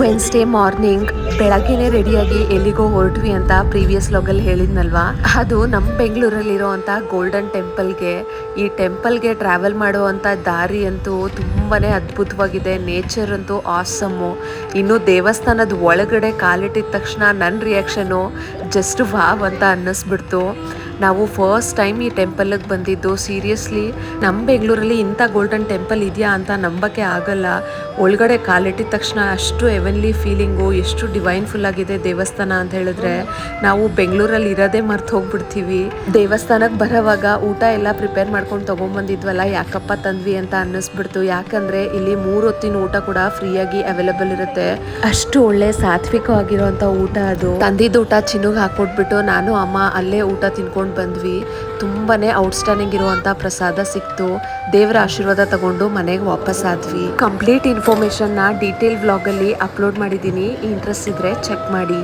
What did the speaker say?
Wednesday morning ಬೆಳಗ್ಗೆನೆ ರೆಡಿಯಾಗಿ ಎಲ್ಲಿಗೋ ಹೊರಟ್ವಿ ಅಂತ ಪ್ರೀವಿಯಸ್ ಲಾಗಲ್ಲಿ ಹೇಳಿದ್ನಲ್ವಾ, ಅದು ನಮ್ಮ ಬೆಂಗಳೂರಲ್ಲಿರೋವಂಥ ಗೋಲ್ಡನ್ ಟೆಂಪಲ್ಗೆ. ಈ ಟೆಂಪಲ್ಗೆ ಟ್ರಾವೆಲ್ ಮಾಡುವಂಥ ದಾರಿ ಅಂತೂ ತುಂಬಾ ಅದ್ಭುತವಾಗಿದೆ. ನೇಚರ್ ಅಂತೂ ಆಸಮ್ಮು. ಇನ್ನು ದೇವಸ್ಥಾನದ ಒಳಗಡೆ ಕಾಲಿಟ್ಟಿದ ತಕ್ಷಣ ನನ್ನ ರಿಯಾಕ್ಷನ್ನು ಜಸ್ಟ್ ವಾವ್ ಅಂತ ಅನ್ನಿಸ್ಬಿಡ್ತು. ನಾವು ಫಸ್ಟ್ ಟೈಮ್ ಈ ಟೆಂಪಲ್ಗೆ ಬಂದಿದ್ದು. ಸೀರಿಯಸ್ಲಿ ನಮ್ಮ ಬೆಂಗಳೂರಲ್ಲಿ ಇಂಥ ಗೋಲ್ಡನ್ ಟೆಂಪಲ್ ಇದೆಯಾ ಅಂತ ನಂಬಕ್ಕೆ ಆಗಲ್ಲ. ಒಳಗಡೆ ಕಾಲಿಟ್ಟಿದ ತಕ್ಷಣ ಅಷ್ಟು ಎವನ್ಲಿ ಫೀಲಿಂಗು, ಎಷ್ಟು ಡಿವೈನ್ಫುಲ್ ಆಗಿದೆ ದೇವಸ್ಥಾನ ಅಂತ ಹೇಳಿದ್ರೆ ನಾವು ಬೆಂಗಳೂರಲ್ಲಿ ಇರೋದೇ ಮರ್ತು ಹೋಗ್ಬಿಡ್ತೀವಿ. ದೇವಸ್ಥಾನಕ್ಕೆ ಬರೋವಾಗ ಊಟ ಎಲ್ಲ ಪ್ರಿಪೇರ್ ಮಾಡ್ಕೊಂಡು ತೊಗೊಂಬಂದಿದ್ವಲ್ಲ, ಯಾಕಪ್ಪ ತಂದ್ವಿ ಅಂತ ಅನ್ನಿಸ್ಬಿಡ್ತು. ಯಾಕಂದರೆ ಇಲ್ಲಿ 3 ಹೊತ್ತಿನ ಊಟ ಕೂಡ ಫ್ರೀಯಾಗಿ ಅವೈಲೇಬಲ್ ಇರುತ್ತೆ. ಅಷ್ಟು ಒಳ್ಳೆ ಸಾತ್ವಿಕವಾಗಿರುವಂಥ ಊಟ ಅದು. ತಂದಿದ್ದ ಊಟ ಚಿನ್ನುಗೆ ಹಾಕ್ಕೊಟ್ಬಿಟ್ಟು ನಾನು ಅಮ್ಮ ಅಲ್ಲೇ ಊಟ ತಿನ್ಕೊಂಡು ಬಂದ್ವಿ. ತುಂಬಾ ಔಟ್ಸ್ಟ್ಯಾಂಡಿಂಗ್ ಇರುವಂಥ ಪ್ರಸಾದ ಸಿಕ್ತು. ದೇವರ ಆಶೀರ್ವಾದ ತಗೊಂಡು ಮನೆಗೆ ವಾಪಸ್ ಆದ್ವಿ. ಕಂಪ್ಲೀಟ್ ಇನ್ಫಾರ್ಮೇಷನ್ನ ಡೀಟೇಲ್ ವ್ಲಾಗಲ್ಲಿ ಅಪ್ಲೋಡ್ ಮಾಡಿದ್ದೀನಿ. ಇಂಟ್ರೆಸ್ಟ್ ಇದ್ದರೆ ಚೆಕ್ ಮಾಡಿ.